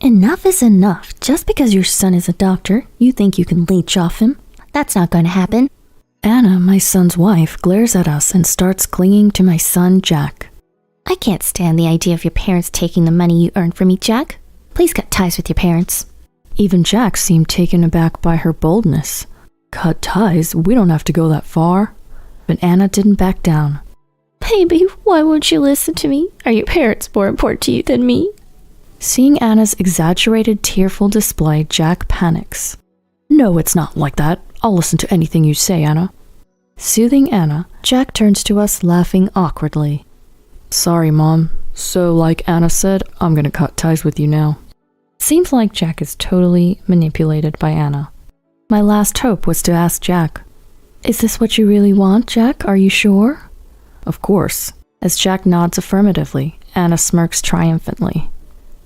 Enough is enough. Just because your son is a doctor, you think you can leech off him? That's not going to happen. Anna, my son's wife, glares at us and starts clinging to my son, Jack. I can't stand the idea of your parents taking the money you earned from me, Jack. Please cut ties with your parents. Even Jack seemed taken aback by her boldness. Cut ties? We don't have to go that far. But Anna didn't back down. Baby, why won't you listen to me? Are your parents more important to you than me? Seeing Anna's exaggerated, tearful display, Jack panics. No, it's not like that. I'll listen to anything you say, Anna. Soothing Anna, Jack turns to us, laughing awkwardly. Sorry, Mom. So, like Anna said, I'm gonna cut ties with you now. Seems like Jack is totally manipulated by Anna. My last hope was to ask Jack, is this what you really want, Jack? Are you sure? Of course. As Jack nods affirmatively, Anna smirks triumphantly.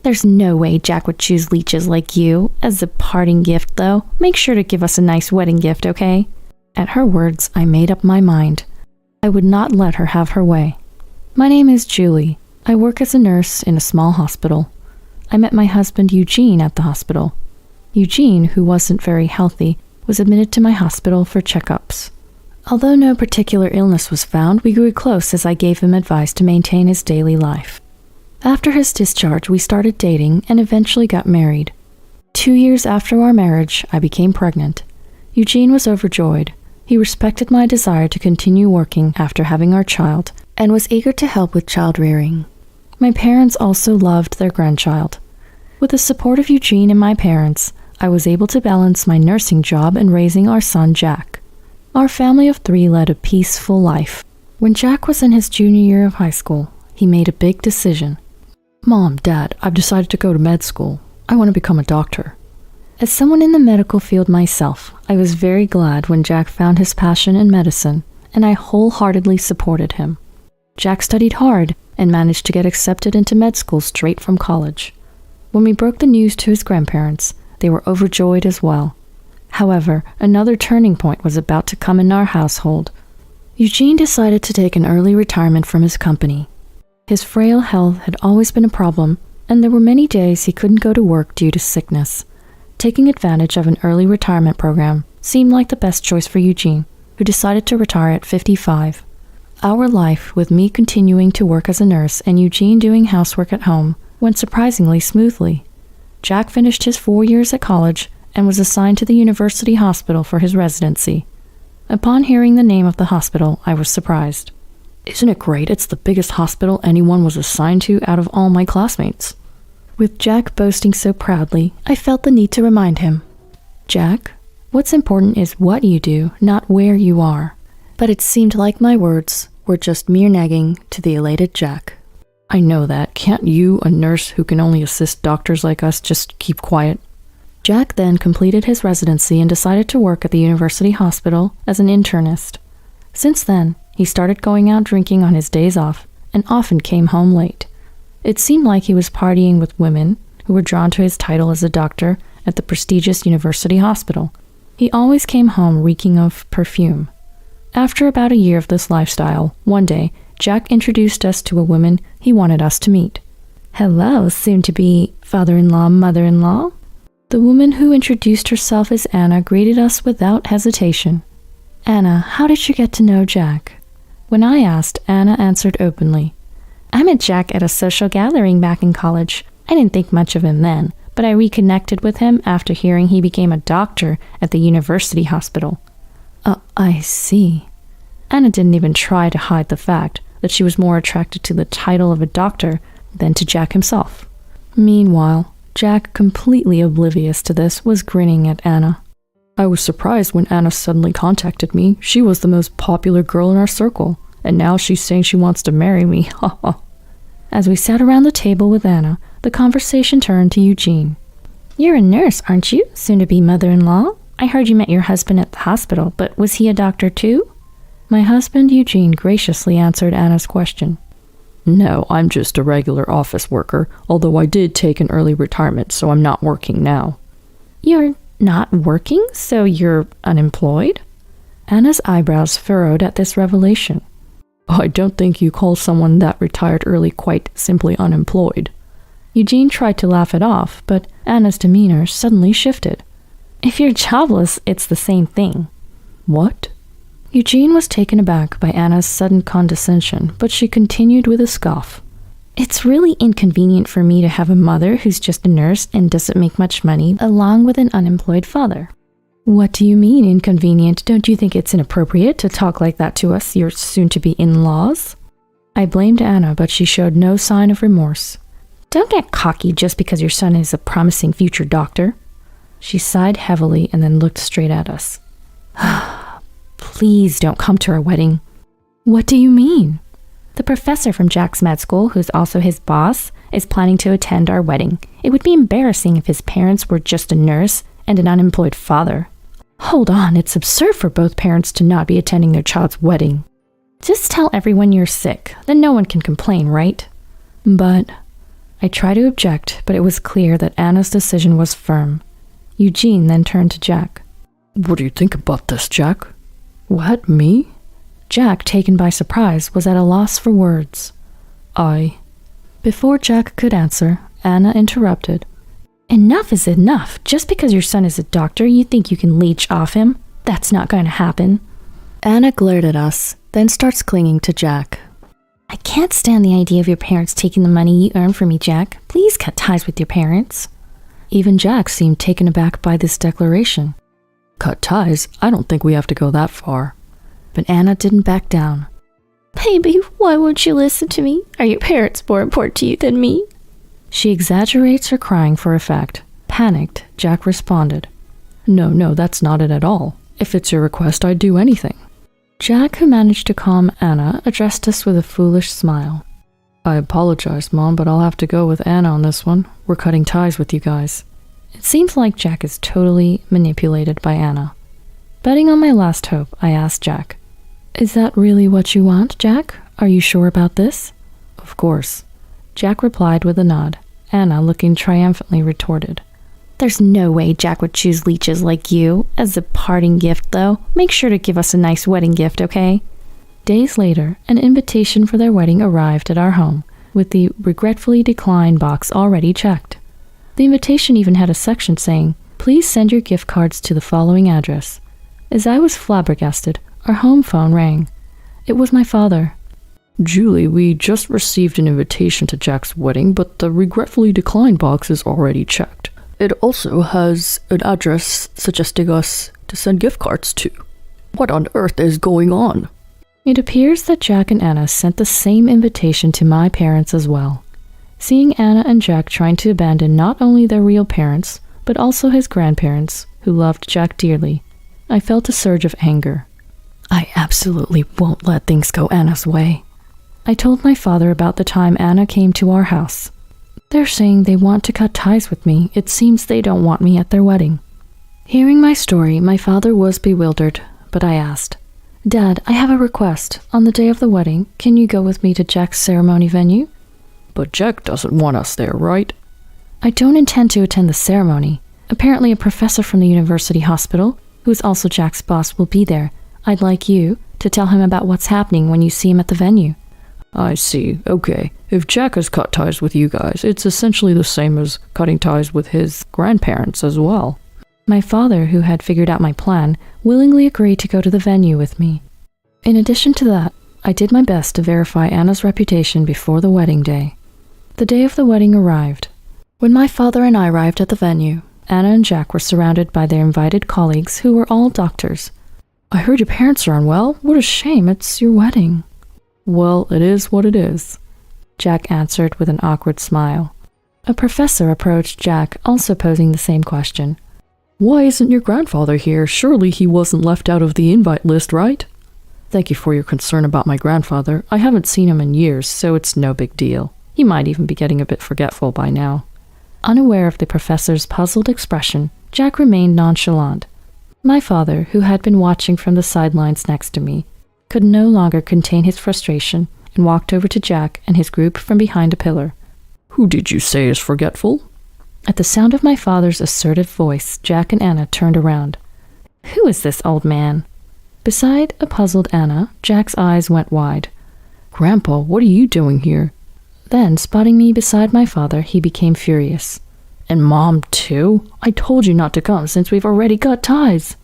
There's no way Jack would choose leeches like you. As a parting gift, though, make sure to give us a nice wedding gift, okay? At her words, I made up my mind. I would not let her have her way. My name is Julie. I work as a nurse in a small hospital. I met my husband Eugene at the hospital. Eugene, who wasn't very healthy, was admitted to my hospital for checkups. Although no particular illness was found, we grew close as I gave him advice to maintain his daily life. After his discharge, we started dating and eventually got married. 2 years after our marriage, I became pregnant. Eugene was overjoyed. He respected my desire to continue working after having our child and was eager to help with child rearing. My parents also loved their grandchild. With the support of Eugene and my parents, I was able to balance my nursing job and raising our son, Jack. Our family of 3 led a peaceful life. When Jack was in his junior year of high school, he made a big decision. Mom, Dad, I've decided to go to med school. I want to become a doctor. As someone in the medical field myself, I was very glad when Jack found his passion in medicine, and I wholeheartedly supported him. Jack studied hard and managed to get accepted into med school straight from college. When we broke the news to his grandparents, they were overjoyed as well. However, another turning point was about to come in our household. Eugene decided to take an early retirement from his company. His frail health had always been a problem, and there were many days he couldn't go to work due to sickness. Taking advantage of an early retirement program seemed like the best choice for Eugene, who decided to retire at 55. Our life, with me continuing to work as a nurse and Eugene doing housework at home, went surprisingly smoothly. Jack finished his 4 years at college and was assigned to the university hospital for his residency. Upon hearing the name of the hospital, I was surprised. Isn't it great? It's the biggest hospital anyone was assigned to out of all my classmates. With Jack boasting so proudly, I felt the need to remind him. Jack, what's important is what you do, not where you are. But it seemed like my words were just mere nagging to the elated Jack. I know that. Can't you, a nurse who can only assist doctors like us, just keep quiet? Jack then completed his residency and decided to work at the university hospital as an internist. Since then, he started going out drinking on his days off and often came home late. It seemed like he was partying with women who were drawn to his title as a doctor at the prestigious university hospital. He always came home reeking of perfume. After about a year of this lifestyle, one day, Jack introduced us to a woman he wanted us to meet. Hello, soon-to-be father-in-law, mother-in-law. The woman who introduced herself as Anna greeted us without hesitation. Anna, how did you get to know Jack? When I asked, Anna answered openly. I met Jack at a social gathering back in college. I didn't think much of him then, but I reconnected with him after hearing he became a doctor at the university hospital. I see. Anna didn't even try to hide the fact that she was more attracted to the title of a doctor than to Jack himself. Meanwhile, Jack, completely oblivious to this, was grinning at Anna. I was surprised when Anna suddenly contacted me. She was the most popular girl in our circle, and now she's saying she wants to marry me. Ha ha. As we sat around the table with Anna, the conversation turned to Eugene. You're a nurse, aren't you? Soon-to-be mother-in-law? I heard you met your husband at the hospital, but was he a doctor too? My husband, Eugene, graciously answered Anna's question. No, I'm just a regular office worker, although I did take an early retirement, so I'm not working now. You're not working? So you're unemployed? Anna's eyebrows furrowed at this revelation. I don't think you call someone that retired early quite simply unemployed. Eugene tried to laugh it off, but Anna's demeanor suddenly shifted. If you're jobless, it's the same thing. What? Eugene was taken aback by Anna's sudden condescension, but she continued with a scoff. It's really inconvenient for me to have a mother who's just a nurse and doesn't make much money, along with an unemployed father. What do you mean, inconvenient? Don't you think it's inappropriate to talk like that to us, your soon-to-be in-laws? I blamed Anna, but she showed no sign of remorse. Don't get cocky just because your son is a promising future doctor. She sighed heavily and then looked straight at us. Please don't come to our wedding. What do you mean? The professor from Jack's med school, who's also his boss, is planning to attend our wedding. It would be embarrassing if his parents were just a nurse and an unemployed father. Hold on, it's absurd for both parents to not be attending their child's wedding. Just tell everyone you're sick, then no one can complain, right? But I tried to object, but it was clear that Anna's decision was firm. Eugene then turned to Jack. What do you think about this, Jack? What, me? Jack, taken by surprise, was at a loss for words. Before Jack could answer, Anna interrupted. Enough is enough. Just because your son is a doctor, you think you can leech off him? That's not going to happen. Anna glared at us, then starts clinging to Jack. I can't stand the idea of your parents taking the money you earn from me, Jack. Please cut ties with your parents. Even Jack seemed taken aback by this declaration. Cut ties? I don't think we have to go that far. But Anna didn't back down. Baby, why won't you listen to me? Are your parents more important to you than me? She exaggerates her crying for effect. Panicked, Jack responded. No, that's not it at all. If it's your request, I'd do anything. Jack, who managed to calm Anna, addressed us with a foolish smile. I apologize, Mom, but I'll have to go with Anna on this one. We're cutting ties with you guys. It seems like Jack is totally manipulated by Anna. Betting on my last hope, I asked Jack, Is that really what you want, Jack? Are you sure about this? Of course. Jack replied with a nod. Anna, looking triumphantly, retorted, There's no way Jack would choose leeches like you. As a parting gift, though, make sure to give us a nice wedding gift, okay? Days later, an invitation for their wedding arrived at our home, with the regretfully declined box already checked. The invitation even had a section saying, Please send your gift cards to the following address. As I was flabbergasted, our home phone rang. It was my father. Julie, we just received an invitation to Jack's wedding, but the regretfully declined box is already checked. It also has an address suggesting us to send gift cards to. What on earth is going on? It appears that Jack and Anna sent the same invitation to my parents as well. Seeing Anna and Jack trying to abandon not only their real parents, but also his grandparents, who loved Jack dearly, I felt a surge of anger. I absolutely won't let things go Anna's way. I told my father about the time Anna came to our house. They're saying they want to cut ties with me. It seems they don't want me at their wedding. Hearing my story, my father was bewildered, but I asked, Dad, I have a request. On the day of the wedding, can you go with me to Jack's ceremony venue? But Jack doesn't want us there, right? I don't intend to attend the ceremony. Apparently a professor from the university hospital, who is also Jack's boss, will be there. I'd like you to tell him about what's happening when you see him at the venue. I see. Okay. If Jack has cut ties with you guys, it's essentially the same as cutting ties with his grandparents as well. My father, who had figured out my plan, willingly agreed to go to the venue with me. In addition to that, I did my best to verify Anna's reputation before the wedding day. The day of the wedding arrived. When my father and I arrived at the venue, Anna and Jack were surrounded by their invited colleagues who were all doctors. I heard your parents are unwell. What a shame. It's your wedding. Well, it is what it is, Jack answered with an awkward smile. A professor approached Jack, also posing the same question. Why isn't your grandfather here? Surely he wasn't left out of the invite list, right? Thank you for your concern about my grandfather. I haven't seen him in years, so it's no big deal. He might even be getting a bit forgetful by now. Unaware of the professor's puzzled expression, Jack remained nonchalant. My father, who had been watching from the sidelines next to me, could no longer contain his frustration and walked over to Jack and his group from behind a pillar. Who did you say is forgetful? At the sound of my father's assertive voice, Jack and Anna turned around. Who is this old man? Beside a puzzled Anna, Jack's eyes went wide. Grandpa, what are you doing here? Then, spotting me beside my father, he became furious. And Mom, too? I told you not to come since we've already got ties.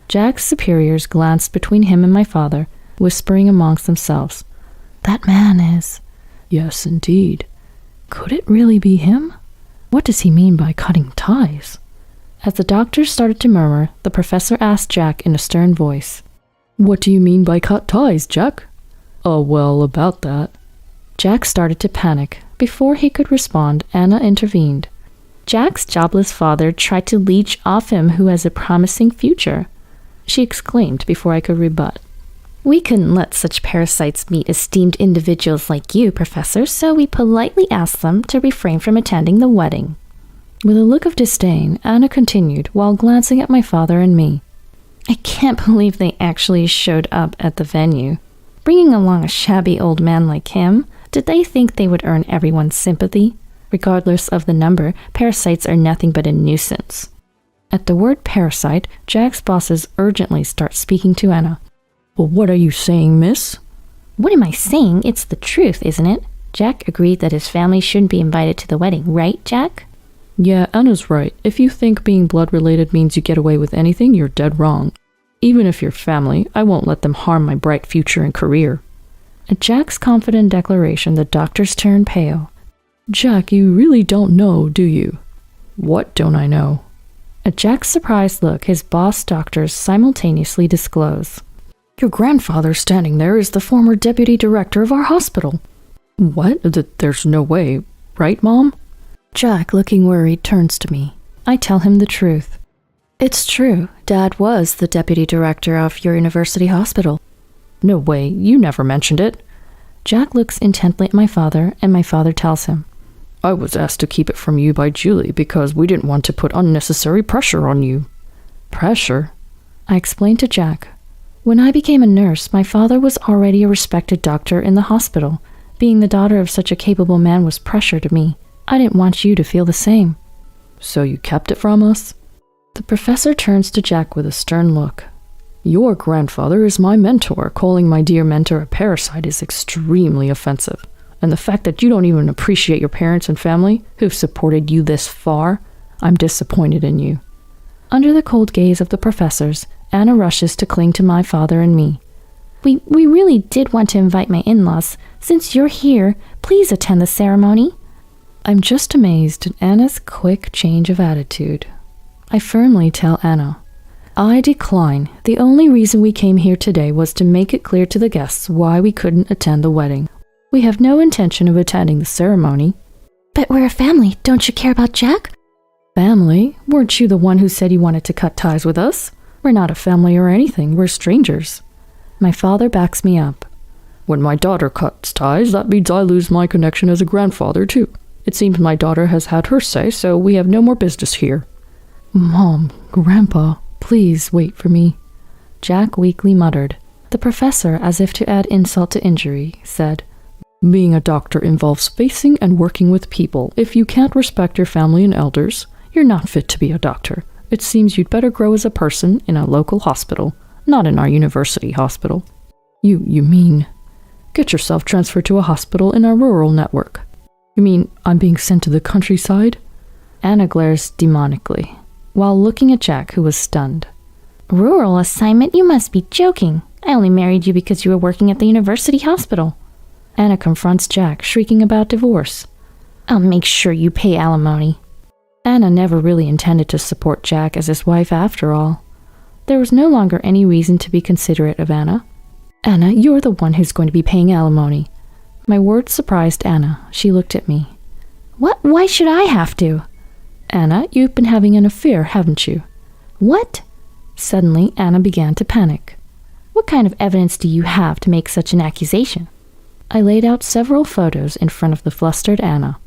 Jack's superiors glanced between him and my father, whispering amongst themselves. That man is... Yes, indeed. Could it really be him? What does he mean by cutting ties? As the doctors started to murmur, the professor asked Jack in a stern voice. What do you mean by cut ties, Jack? Oh, well, about that. Jack started to panic. Before he could respond, Anna intervened. Jack's jobless father tried to leech off him who has a promising future, she exclaimed before I could rebut. We couldn't let such parasites meet esteemed individuals like you, Professor, so we politely asked them to refrain from attending the wedding. With a look of disdain, Anna continued while glancing at my father and me. I can't believe they actually showed up at the venue. Bringing along a shabby old man like him, did they think they would earn everyone's sympathy? Regardless of the number, parasites are nothing but a nuisance. At the word parasite, Jack's bosses urgently start speaking to Anna. Well, what are you saying, miss? What am I saying? It's the truth, isn't it? Jack agreed that his family shouldn't be invited to the wedding, right, Jack? Yeah, Anna's right. If you think being blood-related means you get away with anything, you're dead wrong. Even if you're family, I won't let them harm my bright future and career. At Jack's confident declaration, the doctors turned pale. Jack, you really don't know, do you? What don't I know? At Jack's surprised look, his boss doctors simultaneously disclose. Your grandfather standing there is the former deputy director of our hospital. What? There's no way. Right, Mom? Jack, looking worried, turns to me. I tell him the truth. It's true. Dad was the deputy director of your university hospital. No way. You never mentioned it. Jack looks intently at my father, and my father tells him. I was asked to keep it from you by Julie because we didn't want to put unnecessary pressure on you. Pressure? I explained to Jack. When I became a nurse, my father was already a respected doctor in the hospital. Being the daughter of such a capable man was pressure to me. I didn't want you to feel the same. So you kept it from us? The professor turns to Jack with a stern look. Your grandfather is my mentor. Calling my dear mentor a parasite is extremely offensive. And the fact that you don't even appreciate your parents and family who've supported you this far, I'm disappointed in you. Under the cold gaze of the professors, Anna rushes to cling to my father and me. We really did want to invite my in-laws. Since you're here, please attend the ceremony. I'm just amazed at Anna's quick change of attitude. I firmly tell Anna, I decline. The only reason we came here today was to make it clear to the guests why we couldn't attend the wedding. We have no intention of attending the ceremony. But we're a family. Don't you care about Jack? Family? Weren't you the one who said you wanted to cut ties with us? We're not a family or anything. We're strangers. My father backs me up. When my daughter cuts ties, that means I lose my connection as a grandfather, too. It seems my daughter has had her say, so we have no more business here. Mom, Grandpa, please wait for me. Jack weakly muttered. The professor, as if to add insult to injury, said, Being a doctor involves facing and working with people. If you can't respect your family and elders, you're not fit to be a doctor. It seems you'd better grow as a person in a local hospital, not in our university hospital. You mean, get yourself transferred to a hospital in our rural network. You mean I'm being sent to the countryside? Anna glares demonically, while looking at Jack, who was stunned. Rural assignment? You must be joking. I only married you because you were working at the university hospital. Anna confronts Jack, shrieking about divorce. I'll make sure you pay alimony. Anna never really intended to support Jack as his wife after all. There was no longer any reason to be considerate of Anna. Anna, you're the one who's going to be paying alimony. My words surprised Anna. She looked at me. What? Why should I have to? Anna, you've been having an affair, haven't you? What? Suddenly, Anna began to panic. What kind of evidence do you have to make such an accusation? I laid out several photos in front of the flustered Anna.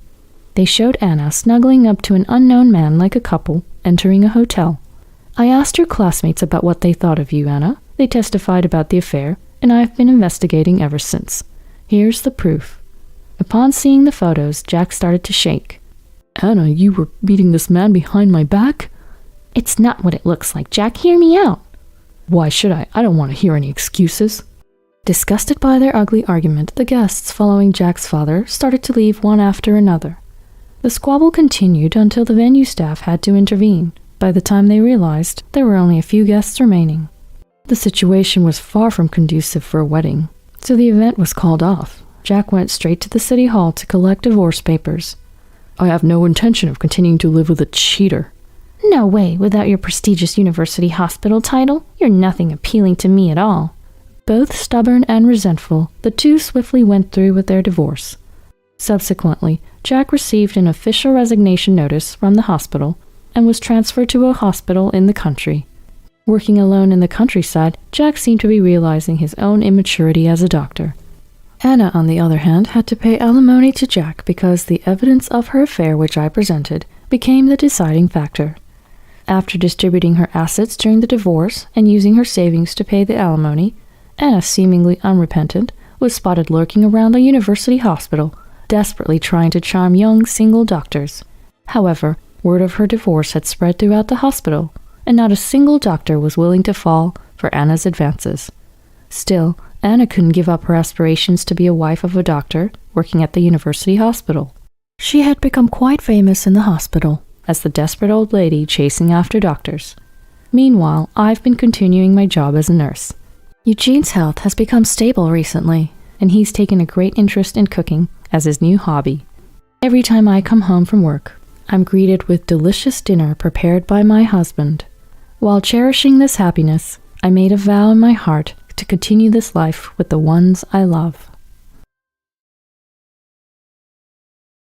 They showed Anna snuggling up to an unknown man like a couple, entering a hotel. I asked your classmates about what they thought of you, Anna. They testified about the affair, and I've been investigating ever since. Here's the proof. Upon seeing the photos, Jack started to shake. Anna, you were meeting this man behind my back? It's not what it looks like, Jack. Hear me out. Why should I? I don't want to hear any excuses. Disgusted by their ugly argument, the guests following Jack's father started to leave one after another. The squabble continued until the venue staff had to intervene. By the time they realized, there were only a few guests remaining. The situation was far from conducive for a wedding, so the event was called off. Jack went straight to the city hall to collect divorce papers. I have no intention of continuing to live with a cheater. No way, without your prestigious university hospital title, you're nothing appealing to me at all. Both stubborn and resentful, the two swiftly went through with their divorce. Subsequently, Jack received an official resignation notice from the hospital and was transferred to a hospital in the country. Working alone in the countryside, Jack seemed to be realizing his own immaturity as a doctor. Anna, on the other hand, had to pay alimony to Jack because the evidence of her affair which I presented became the deciding factor. After distributing her assets during the divorce and using her savings to pay the alimony, Anna, seemingly unrepentant, was spotted lurking around a university hospital, desperately trying to charm young single doctors. However, word of her divorce had spread throughout the hospital, and not a single doctor was willing to fall for Anna's advances. Still, Anna couldn't give up her aspirations to be a wife of a doctor working at the university hospital. She had become quite famous in the hospital as the desperate old lady chasing after doctors. Meanwhile, I've been continuing my job as a nurse. Eugene's health has become stable recently, and he's taken a great interest in cooking as his new hobby. Every time I come home from work, I'm greeted with delicious dinner prepared by my husband. While cherishing this happiness, I made a vow in my heart to continue this life with the ones I love.